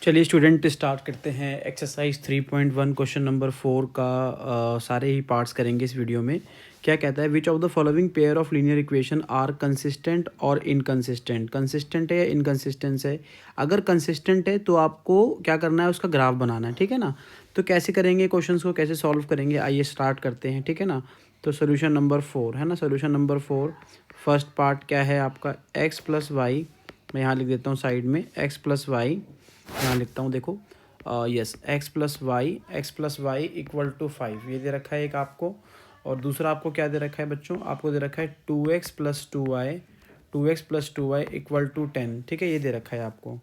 चलिए student start करते हैं एक्सरसाइज 3.1 क्वेश्चन नंबर 4 का सारे ही पार्ट्स करेंगे इस वीडियो में। क्या कहता है, which of the following pair of linear equation are consistent और इनकंसिस्टेंट। कंसिस्टेंट है या इनकंसिस्टेंस है। अगर कंसिस्टेंट है तो आपको क्या करना है, उसका ग्राफ बनाना है, ठीक है ना। तो कैसे करेंगे, क्वेश्चंस को कैसे सॉल्व करेंगे, आइए स्टार्ट करते हैं, ठीक है ना। तो सोल्यूशन नंबर 4 है ना, सोल्यूशन नंबर 4 फर्स्ट पार्ट क्या है आपका, एक्स प्लस वाई। मैं यहाँ लिख देता हूँ साइड में, एक्स प्लस वाई यहाँ लिखता हूँ, देखो yes, x plus y equal to 5 ये दे रखा है एक आपको। और दूसरा आपको क्या दे रखा है बच्चों, आपको दे रखा है 2x plus 2y equal to 10, ठीक है, ये दे रखा है आपको।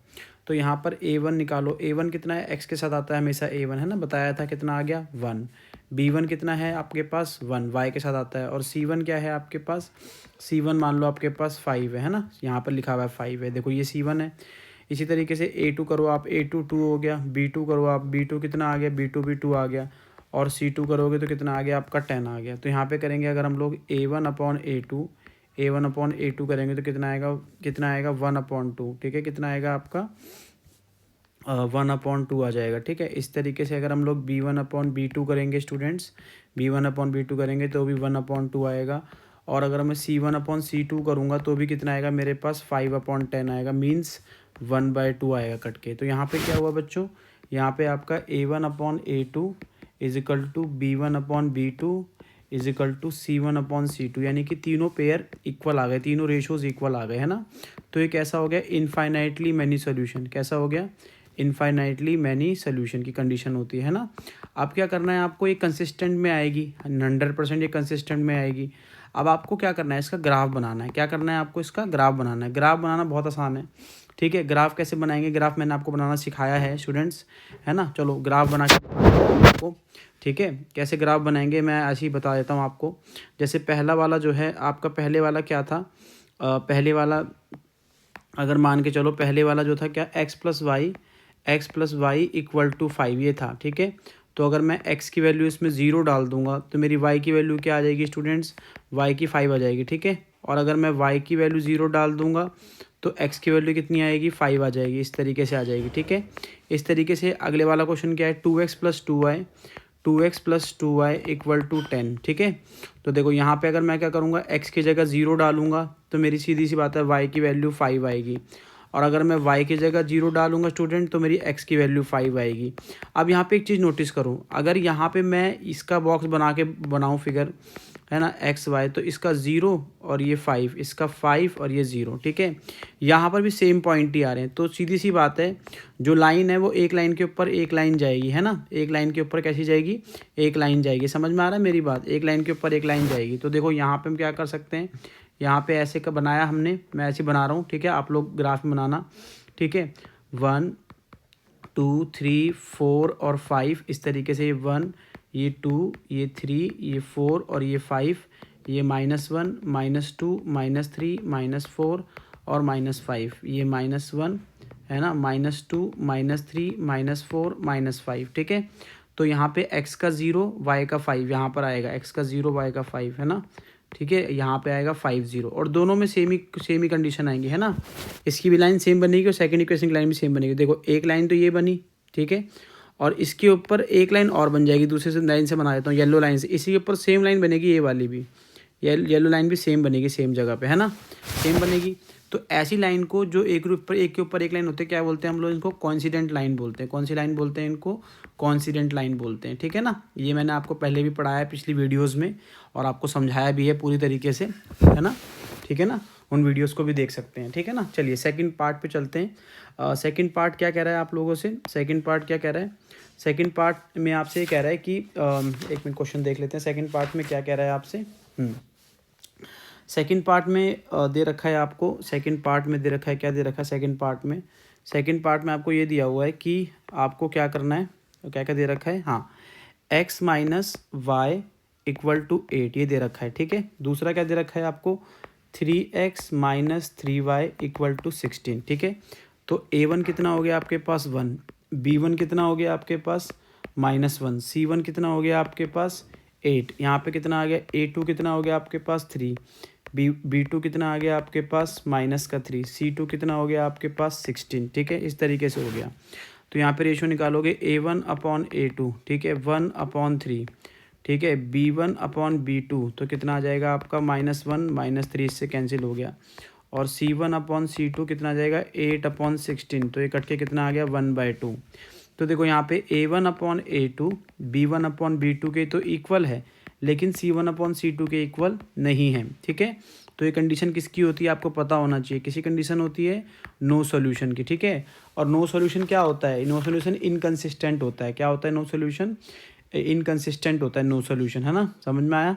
तो यहाँ पर a1 निकालो, a1 कितना है, x के साथ आता है हमेशा a1 है ना, बताया था कितना आ गया 1। b1 कितना है आपके पास 1, y के साथ आता है। और c1 क्या है आपके पास, c1 मान लो आपके पास 5 है ना, यहाँ पर लिखा हुआ है 5 है, देखो ये c1 है। इसी तरीके से A2 करो आप, A2 2 हो गया, B2 करो आप, B2 कितना आ गया, B2 भी 2 आ गया। और C2 करोगे तो कितना आ गया आपका 10 आ गया। तो यहाँ पे करेंगे अगर हम लोग A1/A2 करेंगे तो कितना आएगा 1/2, ठीक है, कितना आएगा आपका 1/2 आ जाएगा, ठीक है। इस तरीके से अगर हम लोग B1/B2 करेंगे स्टूडेंट्स, B1/B2 करेंगे तो भी 1/2 आएगा। और अगर मैं C1/C2 करूँगा तो भी कितना आएगा मेरे पास 5/10 आएगा, मीन्स 1/2 आएगा कट के। तो यहाँ पे क्या हुआ बच्चों, यहाँ पे आपका A1/A2 is equal to B1/B2 is equal to C1/C2, यानी कि तीनों पेयर इक्वल आ गए, तीनों रेशोज इक्वल आ गए, है ना। तो ये कैसा हो गया, इनफाइनाइटली मैनी सोल्यूशन, कैसा हो गया, इनफाइनाइटली मैनी सोल्यूशन की कंडीशन होती है ना। अब क्या करना है आपको, ये कंसिस्टेंट में आएगी, 100% ये कंसिस्टेंट में आएगी। अब आपको क्या करना है, इसका ग्राफ बनाना है। क्या करना है आपको, इसका ग्राफ बनाना है। ग्राफ बनाना बहुत आसान है, ठीक है। ग्राफ कैसे बनाएंगे, ग्राफ मैंने आपको बनाना सिखाया है स्टूडेंट्स, है ना। चलो ग्राफ बना के आपको, ठीक है। कैसे ग्राफ बनाएंगे मैं ऐसे ही बता देता हूँ आपको। जैसे पहला वाला जो है आपका, पहले वाला क्या था, पहले वाला अगर मान के चलो, पहले वाला जो था क्या, x plus y equal to 5 ये था, ठीक है। तो अगर मैं x की वैल्यू इसमें 0 डाल दूंगा तो मेरी y की वैल्यू क्या आ जाएगी स्टूडेंट्स, y की 5 आ जाएगी, ठीक है। और अगर मैं y की वैल्यू 0 डाल दूंगा तो x की वैल्यू कितनी आएगी, 5 आ जाएगी, इस तरीके से आ जाएगी, ठीक है। इस तरीके से अगले वाला क्वेश्चन क्या है, 2x plus 2y equal to 10, ठीक है। तो देखो यहाँ पे अगर मैं क्या करूँगा, x की जगह 0 डालूंगा तो मेरी सीधी सी बात है y की वैल्यू 5 आएगी। और अगर मैं y की जगह 0 डालूंगा स्टूडेंट तो मेरी x की वैल्यू 5 आएगी। अब यहाँ पे एक चीज़ नोटिस करूँ, अगर यहाँ पे मैं इसका बॉक्स बनाऊँ फिगर, है ना, एक्स वाई, तो इसका 0 और ये 5, इसका 5 और ये 0, ठीक है। यहाँ पर भी सेम पॉइंट ही आ रहे हैं, तो सीधी सी बात है, जो लाइन है वो एक लाइन के ऊपर एक लाइन जाएगी, है ना। एक लाइन के ऊपर कैसी जाएगी, एक लाइन जाएगी, समझ में आ रहा है मेरी बात, एक लाइन के ऊपर एक लाइन जाएगी। तो देखो यहाँ पे हम क्या कर सकते हैं, यहाँ पे ऐसे का बनाया हमने, मैं ऐसे बना रहा हूँ, ठीक है, आप लोग ग्राफ में बनाना, ठीक है। 1 2 3 4 और 5, इस तरीके से, ये 1 ये 2 ये 3 ये 4 और ये 5, ये -1 -2 -3 -4 और -5, ये -1 है ना, -2 -3 -4 -5, ठीक है। तो यहाँ पे x का 0 y का 5 यहाँ पर आएगा, x का 0 y का 5 है ना, ठीक है। यहाँ पे आएगा 5 0, और दोनों में सेम ही कंडीशन आएंगी, है ना। इसकी भी लाइन सेम बनेगी और सेकंड इक्वेशन की लाइन भी सेम बनेगी। देखो एक लाइन तो ये बनी, ठीक है, और इसके ऊपर एक लाइन और बन जाएगी, दूसरे से लाइन से बना देता हूँ, येलो लाइन से, इसी के ऊपर सेम लाइन बनेगी, ये वाली भी, येलो लाइन भी सेम बनेगी, सेम जगह पे, है ना, सेम बनेगी। तो ऐसी लाइन को जो एक के ऊपर एक लाइन होते हैं, क्या बोलते हैं हम लोग इनको, कोइंसिडेंट लाइन बोलते हैं। कौन सी लाइन बोलते हैं इनको, कोइंसिडेंट लाइन बोलते हैं, ठीक है ना। ये मैंने आपको पहले भी पढ़ाया है पिछली वीडियोज़ में, और आपको समझाया भी है पूरी तरीके से, है ना, ठीक है ना। उन वीडियोज़ को भी देख सकते हैं, ठीक है ना। चलिए सेकंड पार्ट पे चलते हैं। सेकंड पार्ट क्या कह रहा है आप लोगों से, सेकंड पार्ट क्या कह रहा है, सेकंड पार्ट में आपसे ये कह रहा है कि एक मिनट क्वेश्चन देख लेते हैं, सेकंड पार्ट में क्या कह रहा है आपसे। सेकंड पार्ट में दे रखा है आपको, सेकंड पार्ट में दे रखा है, क्या दे रखा है सेकंड पार्ट में आपको ये दिया हुआ है कि आपको क्या करना है, तो क्या क्या दे रखा है, हाँ, x minus y equal to 8 ये दे रखा है, ठीक है। दूसरा क्या दे रखा है आपको, 3x minus 3y equal to 16, ठीक है। तो a1 कितना हो गया आपके पास 1, b1 कितना हो गया आपके पास -1, c1 कितना हो गया आपके पास 8, यहाँ पे कितना आ गया, a2 कितना हो गया आपके पास 3, B2 कितना आ गया आपके पास -3, C2 कितना हो गया आपके पास 16, ठीक है, इस तरीके से हो गया। तो यहाँ पे रेशियो निकालोगे A1/A2, ठीक है, 1/3, ठीक है, B1/B2 तो कितना आ जाएगा आपका -1 -3 इससे कैंसिल हो गया, और C1/C2 कितना आ जाएगा 8/16, तो ये कट के कितना आ गया 1/2। तो देखो यहाँ पे A1/A2 B1/B2 के तो इक्वल है, लेकिन C1/C2 के इक्वल नहीं है, ठीक है। तो ये कंडीशन किसकी होती है आपको पता होना चाहिए, किसी कंडीशन होती है नो सॉल्यूशन की, ठीक है। और नो सॉल्यूशन क्या होता है, नो सॉल्यूशन इनकंसिस्टेंट होता है। क्या होता है नो सॉल्यूशन, इनकंसिस्टेंट होता है नो सॉल्यूशन, है ना, समझ में आया,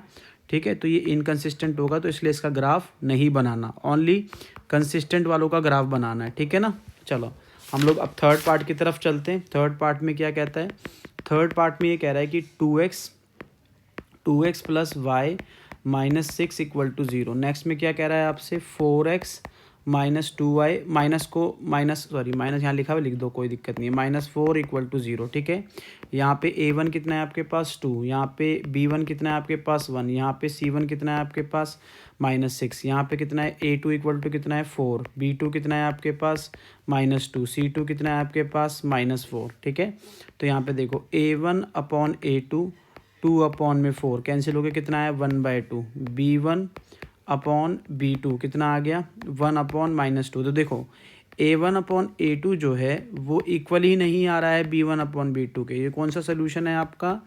ठीक है। तो ये इनकंसिस्टेंट होगा तो इसलिए इसका ग्राफ नहीं बनाना, ओनली कंसिस्टेंट वालों का ग्राफ बनाना है, ठीक है ना। चलो हम लोग अब थर्ड पार्ट की तरफ चलते हैं। थर्ड पार्ट में क्या कहता है, थर्ड पार्ट में ये कह रहा है कि 2x प्लस वाई -6 = 0। नेक्स्ट में क्या कह रहा है आपसे 4x माइनस 2y, माइनस यहाँ लिखा हुआ लिख दो, कोई दिक्कत नहीं है, -4 = 0, ठीक है। यहाँ पे A1 कितना है आपके पास 2, यहाँ पे B1 कितना है आपके पास 1, यहाँ पे C1 कितना है आपके पास -6, यहाँ पे कितना है A2 = कितना है 4, B2 कितना है आपके पास -2, C2 कितना है आपके पास -4, ठीक है। तो यहाँ पे देखो A1/A2 2/4 कैंसिल हो गया, कितना है 1/2, B1/B2 कितना आ गया 1/-2। तो देखो A1/A2 जो है वो इक्वल ही नहीं आ रहा है B1/B2 के। ये कौन सा सोल्यूशन है आपका,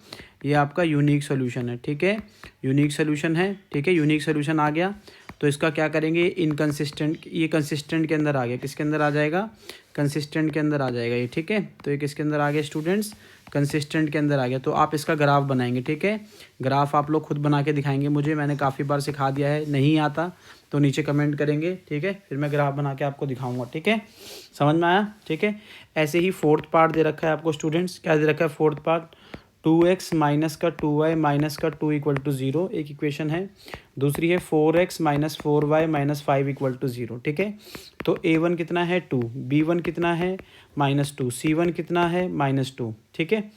ये आपका यूनिक सोल्यूशन है, ठीक है, यूनिक सोल्यूशन है, ठीक है। यूनिक सोल्यूशन आ गया तो इसका क्या करेंगे, इनकंसिस्टेंट, ये कंसिस्टेंट के अंदर आ गया, किसके अंदर आ जाएगा, कंसिस्टेंट के अंदर आ जाएगा ये, ठीक है। तो ये किसके अंदर आ गया स्टूडेंट्स, कंसिस्टेंट के अंदर आ गया। तो आप इसका ग्राफ बनाएंगे, ठीक है। ग्राफ आप लोग खुद बना के दिखाएंगे मुझे, मैंने काफ़ी बार सिखा दिया है, नहीं आता तो नीचे कमेंट करेंगे, ठीक है, फिर मैं ग्राफ बना के आपको दिखाऊंगा, ठीक है, समझ में आया, ठीक है। ऐसे ही फोर्थ पार्ट दे रखा है आपको स्टूडेंट्स, क्या दे रखा है फोर्थ पार्ट, 2x माइनस का 2y माइनस का 2 = 0, एक इक्वेशन है। दूसरी है 4x माइनस 4y माइनस 5 = 0, ठीक है। तो A1 कितना है 2, B1 कितना है -2, C1 कितना है -2, ठीक है।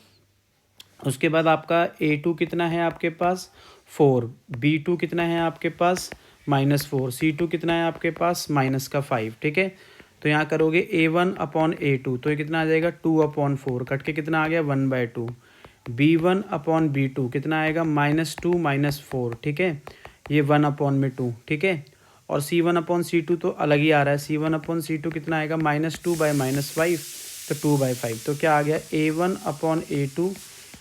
उसके बाद आपका A2 कितना है आपके पास 4, B2 कितना है आपके पास -4, C2 कितना है आपके पास -5, ठीक है। तो यहाँ करोगे A1/A2 तो ये कितना आ जाएगा 2/4, कट के कितना आ गया 1/2, B1/B2 कितना आएगा -2 -4, ठीक है, ये 1/2, ठीक है। और C1/C2 तो अलग ही आ रहा है, C1/C2 कितना आएगा -2/-5 तो 2/5। तो क्या आ गया A1/A2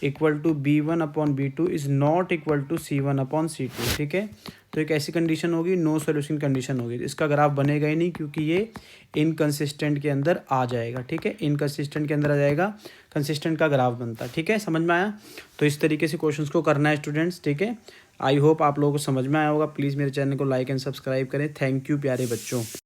= B1/B2 is not equal to C1/C2, ठीक है। तो एक ऐसी कंडीशन होगी, नो सॉल्यूशन कंडीशन होगी, इसका ग्राफ बनेगा ही नहीं क्योंकि ये इनकंसिस्टेंट के अंदर आ जाएगा, ठीक है, इनकंसिस्टेंट के अंदर आ जाएगा, कंसिस्टेंट का ग्राफ बनता है, ठीक है, समझ में आया। तो इस तरीके से क्वेश्चंस को करना है स्टूडेंट्स, ठीक है। आई होप आप लोगों को समझ में आया होगा। प्लीज़ मेरे चैनल को लाइक एंड सब्सक्राइब करें। थैंक यू प्यारे बच्चों।